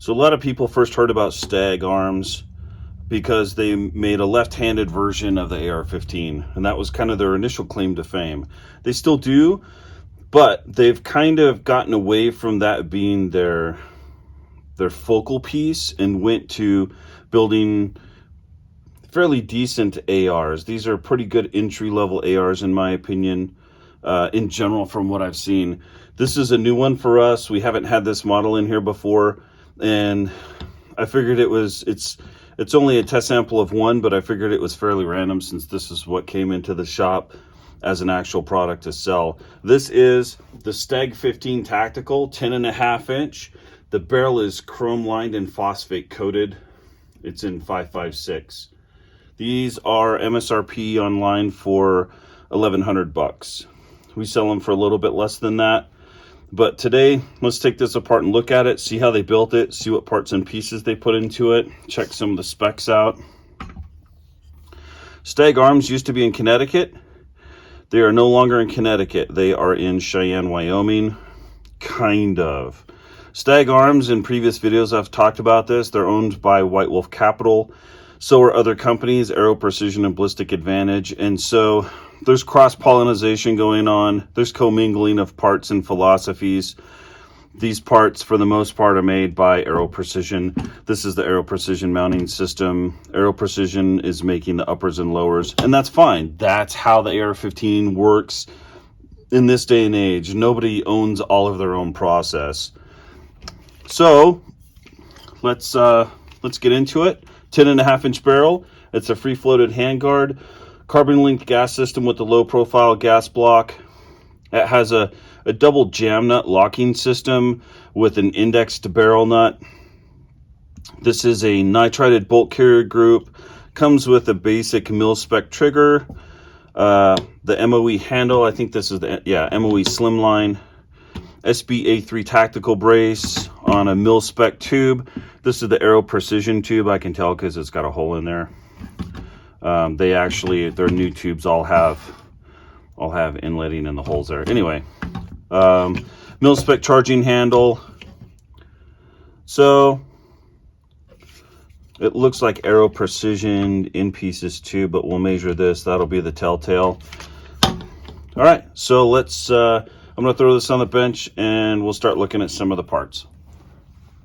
So a lot of people first heard about Stag arms because they made a left-handed version of the AR-15, and that was kind of their initial claim to fame. They still do, but they've kind of gotten away from that being their focal piece and went to building fairly decent ARs. These are pretty good entry-level ARs in my opinion, in general from what I've seen. This is a new one for us. We haven't had this model in here before, and I figured it's only a test sample of one, but I figured it was fairly random since this is what came into the shop as an actual product to sell. This is the Stag-15 Tactical 10.5 inch. The barrel is chrome lined and phosphate coated. It's in 5.56. These are MSRP online for $1,100. We sell them for a little bit less than that. But today, let's take this apart and look at it, see how they built it, see what parts and pieces they put into it, check some of the specs out. Stag Arms used to be in Connecticut. They are no longer in Connecticut. They are in Cheyenne, Wyoming, kind of. Stag Arms, in previous videos I've talked about this. They're owned by White Wolf Capital. So are other companies, Aero Precision and Ballistic Advantage. And so there's cross-pollination going on. There's commingling of parts and philosophies. These parts, for the most part, are made by Aero Precision. This is the Aero Precision mounting system. Aero Precision is making the uppers and lowers, and that's fine. That's how the AR-15 works in this day and age. Nobody owns all of their own process. So let's get into it. 10.5 inch barrel. It's a free floated handguard. Carbon linked gas system with the low profile gas block. It has a double jam nut locking system with an indexed barrel nut. This is a nitrided bolt carrier group. Comes with a basic mil-spec trigger. The MOE handle, I think this is the MOE Slimline. SB-A3 tactical brace on a mil-spec tube. This is the Aero Precision tube. I can tell because it's got a hole in there. Their new tubes all have inletting in the holes there. Anyway, mil-spec charging handle. So it looks like Aero Precision in pieces too, but we'll measure this. That'll be the telltale. All right, so let's. I'm gonna throw this on the bench and we'll start looking at some of the parts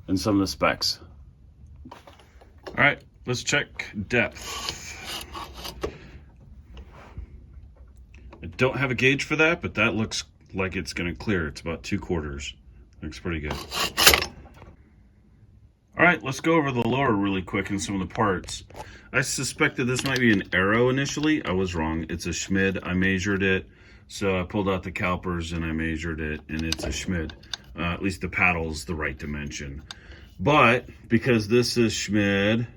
and some of the specs. All right, let's check depth. I don't have a gauge for that, but that looks like it's gonna clear. It's about 2/4. Looks pretty good. All right, let's go over the lower really quick and some of the parts. I suspected this might be an Aero initially. I was wrong. It's a Schmid. I measured it. So I pulled out the calipers and I measured it, and it's a Schmid. At least the paddle's the right dimension. But because this is Schmid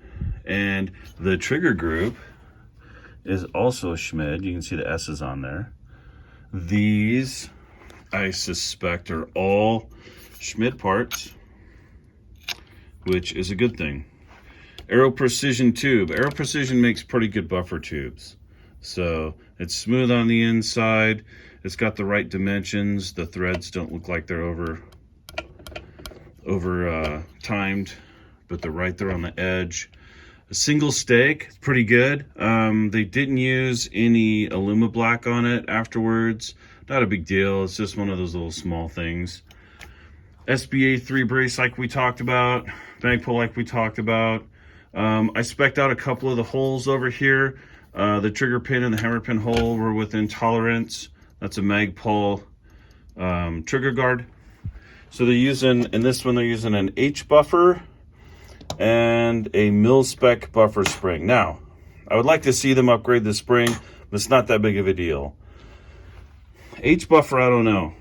and the trigger group is also a Schmid, you can see the S's on there. These, I suspect, are all Schmid parts, which is a good thing. Aero Precision tube. Aero Precision makes pretty good buffer tubes. So it's smooth on the inside. It's got the right dimensions. The threads don't look like they're over timed, but they're right there on the edge. A single stake, pretty good. They didn't use any Aluma-Black on it afterwards. Not a big deal. It's just one of those little small things. SB-A3 brace like we talked about. Magpul like we talked about. I spec'd out a couple of the holes over here. The trigger pin and the hammer pin hole were within tolerance. That's a Magpul trigger guard. So they're using, in this one, they're using an H buffer and a mil-spec buffer spring. Now, I would like to see them upgrade the spring, but it's not that big of a deal. H buffer, I don't know.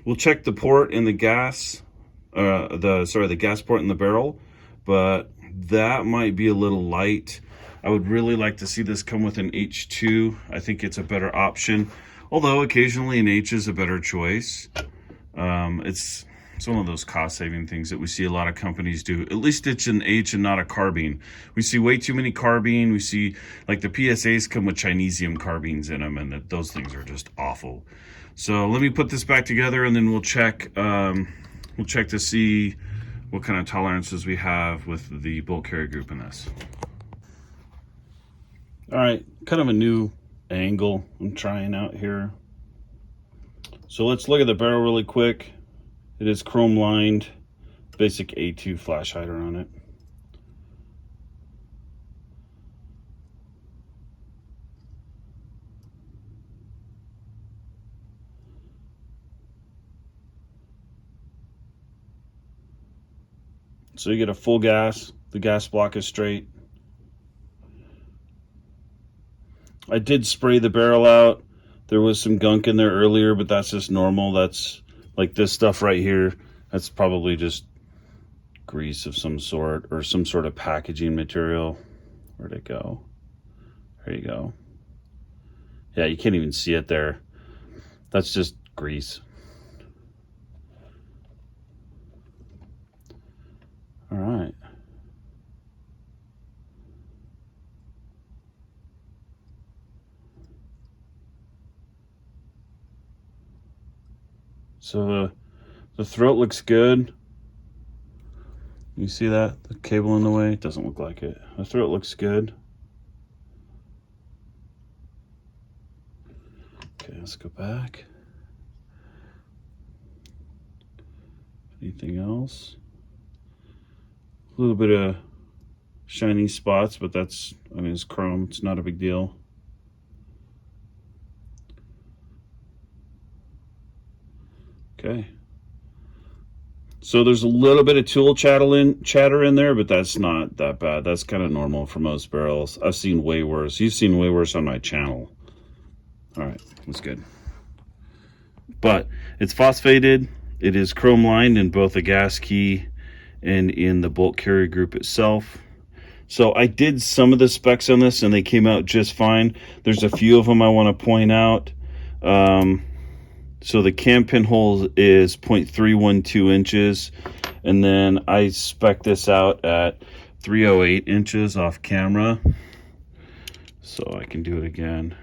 We'll check the port in the gas, the gas port in the barrel, but that might be a little light. I would really like to see this come with an H2. I think it's a better option, although occasionally an H is a better choice. It's one of those cost-saving things that we see a lot of companies do. At least it's an H and not a carbine. We see way too many carbine. We see, like, the PSAs come with Chinesium carbines in them, and those things are just awful. So let me put this back together, and then we'll check to see what kind of tolerances we have with the bolt carrier group in this. All right, kind of a new angle I'm trying out here. So let's look at the barrel really quick. It is chrome lined, basic A2 flash hider on it. So you get a full gas, the gas block is straight. I did spray the barrel out. There was some gunk in there earlier, but that's just normal. That's like this stuff right here. That's probably just grease of some sort or some sort of packaging material. Where'd it go? There you go. Yeah, you can't even see it there. That's just grease. All right. So the throat looks good. You see that? The cable in the way? It doesn't look like it. The throat looks good. Okay, let's go back. Anything else? A little bit of shiny spots, but that's, I mean, it's chrome. It's not a big deal. Okay. So there's a little bit of tool chatter in there, but that's not that bad. That's kind of normal for most barrels. I've seen way worse. You've seen way worse on my channel. All right, that's good. But it's phosphated. It is chrome lined in both the gas key and in the bolt carrier group itself. So I did some of the specs on this and they came out just fine. There's a few of them I want to point out. So the cam pinhole is 0.312 inches, and then I spec this out at 308 inches off camera. So I can do it again.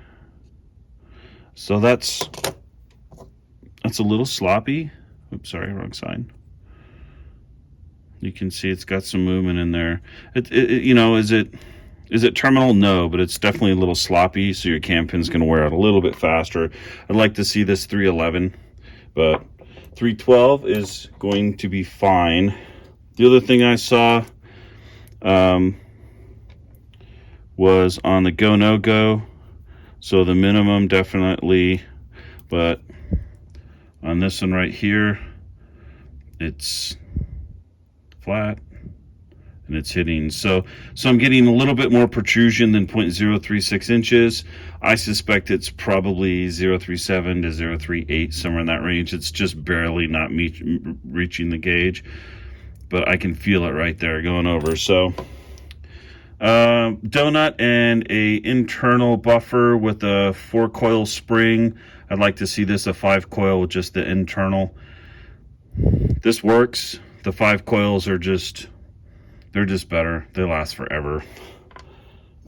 So that's a little sloppy. Oops, sorry, wrong side. You can see it's got some movement in there. You know, is it terminal? No, but it's definitely a little sloppy, so your cam pin's going to wear out a little bit faster. I'd like to see this 311, but 312 is going to be fine. The other thing I saw was on the go, no go. So the minimum definitely, but on this one right here, it's flat. And it's hitting, so I'm getting a little bit more protrusion than 0.036 inches. I suspect it's probably 0.37 to 0.38, somewhere in that range. It's just barely not reaching the gauge, but I can feel it right there going over. So donut and a internal buffer with a 4-coil spring. I'd like to see this a 5-coil with just the internal. This works. The 5 coils are just, they're just better. They last forever.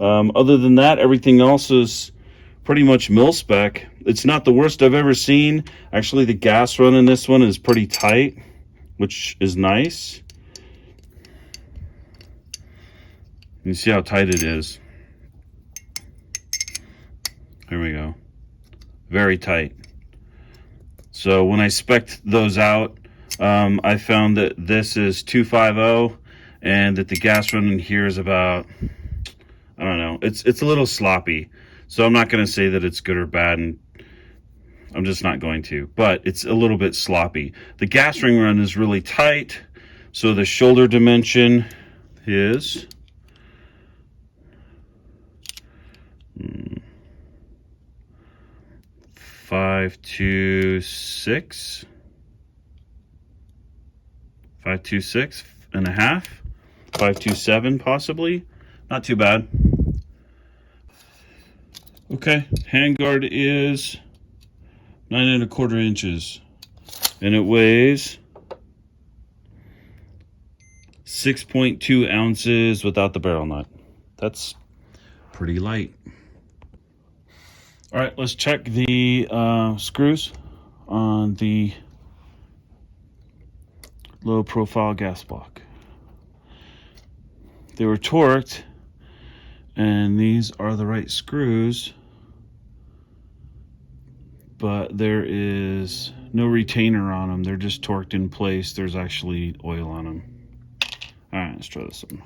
Other than that, everything else is pretty much mil spec. It's not the worst I've ever seen. Actually, the gas run in this one is pretty tight, which is nice. You see how tight it is. Here we go. Very tight. So when I spec'd those out, I found that this is 250 and that the gas run in here is about, I don't know, it's a little sloppy. So I'm not going to say that it's good or bad, and I'm just not going to, but it's a little bit sloppy. The gas ring run is really tight. So the shoulder dimension is 526 and a half, 527 possibly. Not too bad. Okay, handguard is 9 1/4 inches, and it weighs 6.2 ounces without the barrel nut. That's pretty light. All right, let's check the screws on the low profile gas block. they were torqued, and these are the right screws, but there is no retainer on them. They're just torqued in place. There's actually oil on them. All right, let's try this one.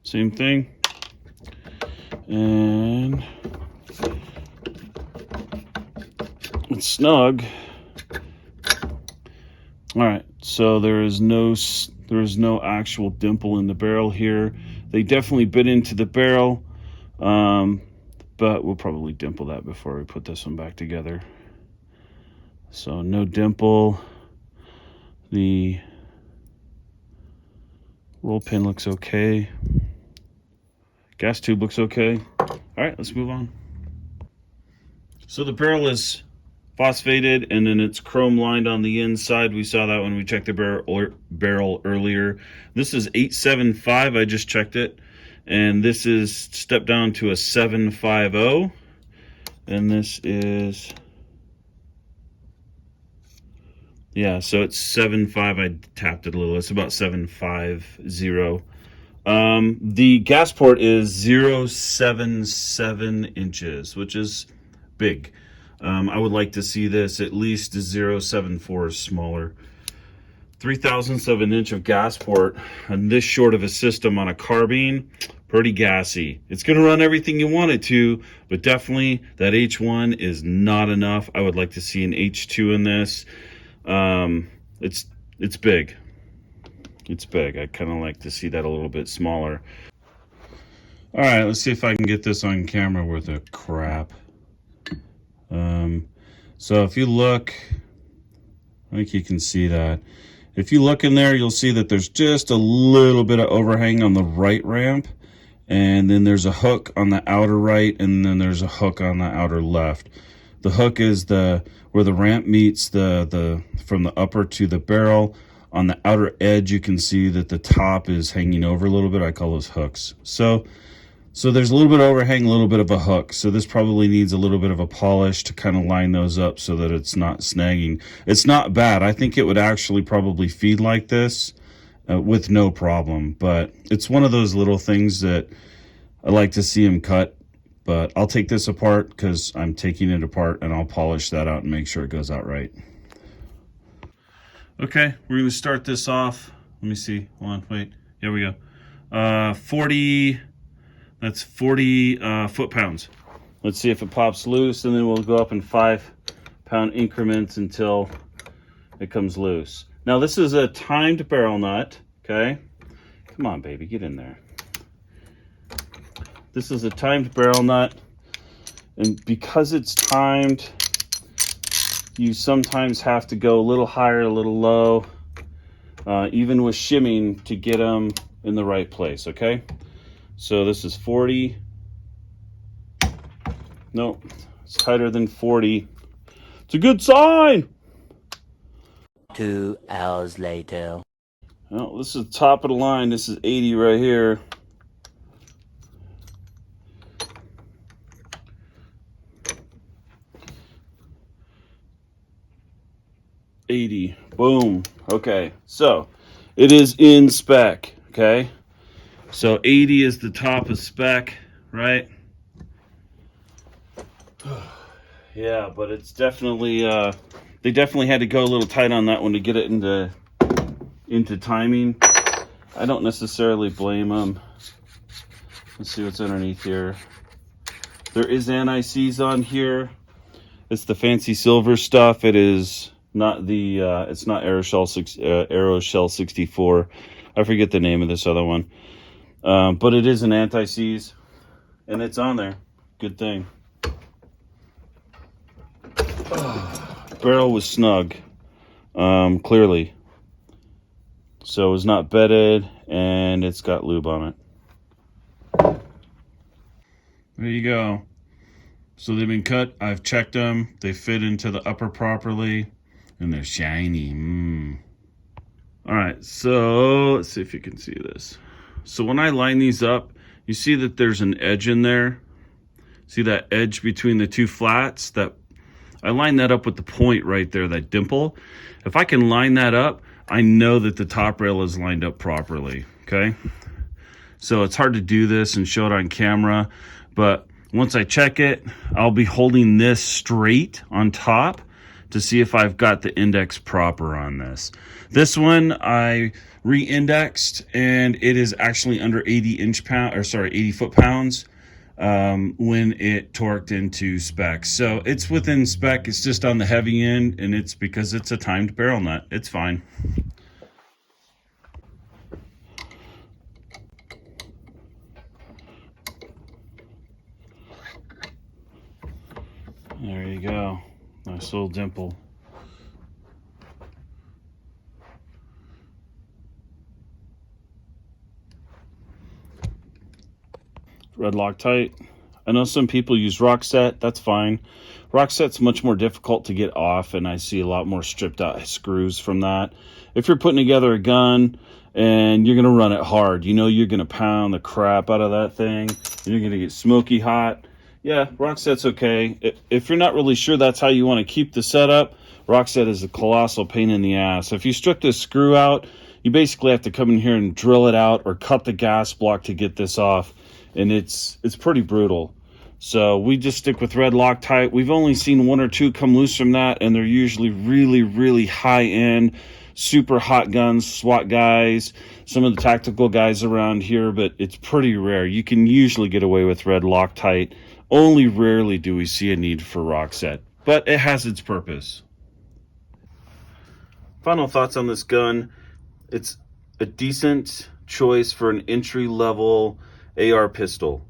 Same thing. And it's snug. All right, so there is no actual dimple in the barrel here. They definitely bit into the barrel, but we'll probably dimple that before we put this one back together. So no dimple. The roll pin looks okay. Gas tube looks okay. All right, let's move on. So the barrel is phosphated, and then it's chrome lined on the inside. We saw that when we checked the barrel earlier. This is 875. I just checked it, and this is stepped down to a 750, and this is, yeah, so it's 7.5. I tapped it a little. It's about 750. The gas port is 0.77 inches, which is big. I would like to see this at least 0.74 or smaller. 3/1000 of an inch of gas port on this short of a system on a carbine, pretty gassy. It's going to run everything you want it to, but definitely that H1 is not enough. I would like to see an H2 in this. It's big. It's big. I kind of like to see that a little bit smaller. All right, let's see if I can get this on camera worth of crap. So if you look, I think you can see that. If you look in there, you'll see that there's just a little bit of overhang on the right ramp, and then there's a hook on the outer right, and then there's a hook on the outer left. The hook is where the ramp meets from the upper to the barrel. On the outer edge, you can see that the top is hanging over a little bit. I call those hooks. So there's a little bit of overhang, a little bit of a hook. So this probably needs a little bit of a polish to kind of line those up so that it's not snagging. It's not bad. I think it would actually probably feed like this with no problem. But it's one of those little things that I like to see them cut. But I'll take this apart because I'm taking it apart, and I'll polish that out and make sure it goes out right. Okay, we're going to start this off. Let me see. Hold on, wait. Here we go. 40... That's 40 foot-pounds. Let's see if it pops loose, and then we'll go up in 5-pound increments until it comes loose. Now, this is a timed barrel nut, okay? Come on, baby, get in there. This is a timed barrel nut, and because it's timed, you sometimes have to go a little higher, a little low, even with shimming to get them in the right place, okay? So this is 40. Nope, it's tighter than 40. It's a good sign. 2 hours later. Well, this is the top of the line. This is 80 right here. $80. Boom. Okay, so it is in spec, okay? So 80 is the top of spec, right? Yeah, but it's definitely they definitely had to go a little tight on that one to get it into timing. I don't necessarily blame them. Let's see what's underneath here. There is anti-seize on here. It's the fancy silver stuff. It is not the it's not Aeroshell 64. I forget the name of this other one. But it is an anti-seize, and it's on there. Good thing. Barrel was snug, clearly. So it was not bedded, and it's got lube on it. There you go. So they've been cut. I've checked them. They fit into the upper properly, and they're shiny. All right, so let's see if you can see this. So when I line these up, you see that there's an edge in there. See that edge between the two flats? That I line that up with the point right there, that dimple. If I can line that up, I know that the top rail is lined up properly, okay? So it's hard to do this and show it on camera, but once I check it, I'll be holding this straight on top to see if I've got the index proper on this. This one I re-indexed and it is actually under 80 foot-pounds when it torqued into spec. So it's within spec, it's just on the heavy end, and it's because it's a timed barrel nut. It's fine. There you go. Nice little dimple. Red Loctite. I know some people use Rockset. That's fine. Rockset's much more difficult to get off, and I see a lot more stripped out screws from that. If you're putting together a gun and you're going to run it hard, you know you're going to pound the crap out of that thing, and you're going to get smoky hot. Yeah, Rockset's okay. If you're not really sure that's how you want to keep the setup, Rockset is a colossal pain in the ass. If you strip this screw out, you basically have to come in here and drill it out or cut the gas block to get this off, and it's pretty brutal. So we just stick with Red Loctite. We've only seen one or two come loose from that, and they're usually really, really high-end, super hot guns, SWAT guys, some of the tactical guys around here, but it's pretty rare. You can usually get away with Red Loctite. Only rarely do we see a need for Rockset, but it has its purpose. Final thoughts on this gun. It's a decent choice for an entry-level AR pistol.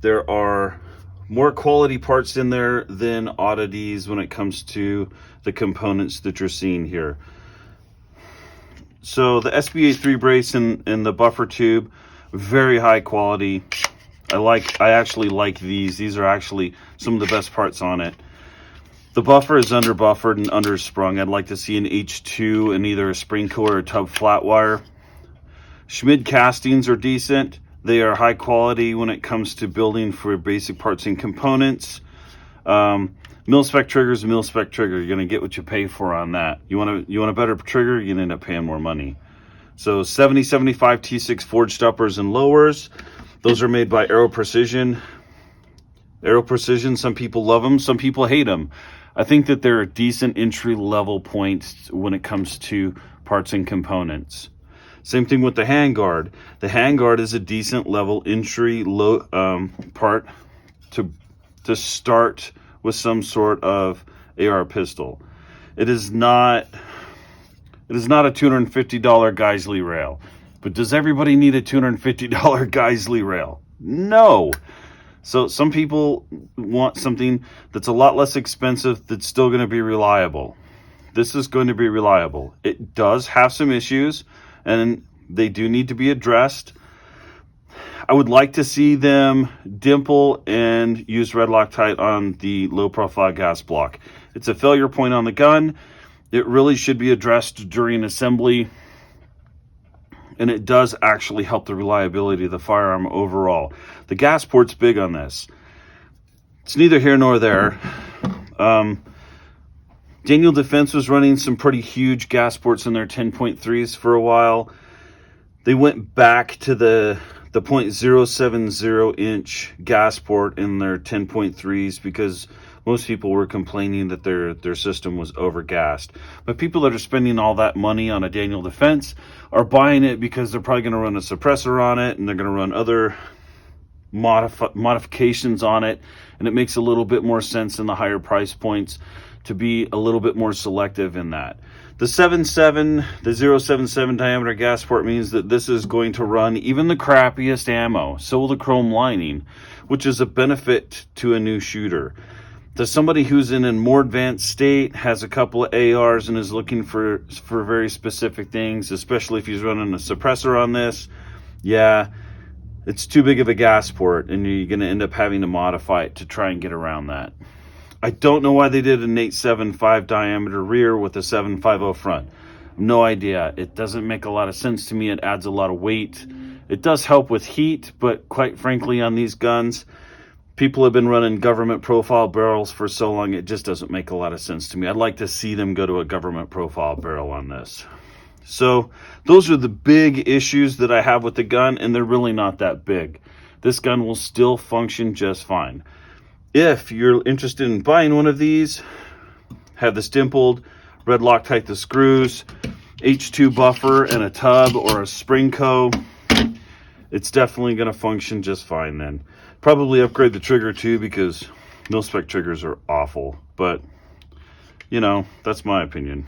There are more quality parts in there than oddities when it comes to the components that you're seeing here. So the SBA 3 brace and the buffer tube, very high quality. I actually like these. These are actually some of the best parts on it. The buffer is under buffered and undersprung. I'd like to see an H2 in either a spring coil or a tub flat wire. Schmid castings are decent. They are high quality when it comes to building for basic parts and components. Mil-spec trigger is a mil-spec trigger. You're going to get what you pay for on that. You want a better trigger, you're going to end up paying more money. So 7075 T6 forged uppers and lowers. Those are made by Aero Precision. Aero Precision, some people love them, some people hate them. I think that they're a decent entry-level point when it comes to parts and components. Same thing with the Handguard. The Handguard is a decent level entry part to start with some sort of AR pistol. It is not a $250 Geisley rail. But does everybody need a $250 Geisley rail? No. So some people want something that's a lot less expensive that's still going to be reliable. This is going to be reliable. It does have some issues, and they do need to be addressed. I would like to see them dimple and use Red Loctite on the low profile gas block. It's a failure point on the gun. It really should be addressed during assembly, and it does actually help the reliability of the firearm overall. The gas port's big on this. It's neither here nor there. Daniel Defense was running some pretty huge gas ports in their 10.3s for a while. They went back to the 0.070 inch gas port in their 10.3s because most people were complaining that their system was overgassed. But people that are spending all that money on a Daniel Defense are buying it because they're probably going to run a suppressor on it, and they're going to run other modifications on it, and it makes a little bit more sense in the higher price points to be a little bit more selective in that. The 0.77 diameter gas port means that this is going to run even the crappiest ammo. So will the chrome lining, which is a benefit to a new shooter. To somebody who's in a more advanced state, has a couple of ARs and is looking for very specific things, especially if he's running a suppressor on this, yeah, it's too big of a gas port, and you're going to end up having to modify it to try and get around that. I don't know why they did an 8.75 diameter rear with a 7.50 front. No idea. It doesn't make a lot of sense to me. It adds a lot of weight. It does help with heat, but quite frankly on these guns, People have been running government profile barrels for so long, it just doesn't make a lot of sense to me. I'd like to see them go to a government profile barrel on this. So those are the big issues that I have with the gun, and they're really not that big. This gun will still function just fine. If you're interested in buying one of these, have this dimpled, red Loctite the screws, H2 buffer, and a tub or a spring co, it's definitely going to function just fine then. Probably upgrade the trigger too, because mil-spec triggers are awful, but you know, that's my opinion.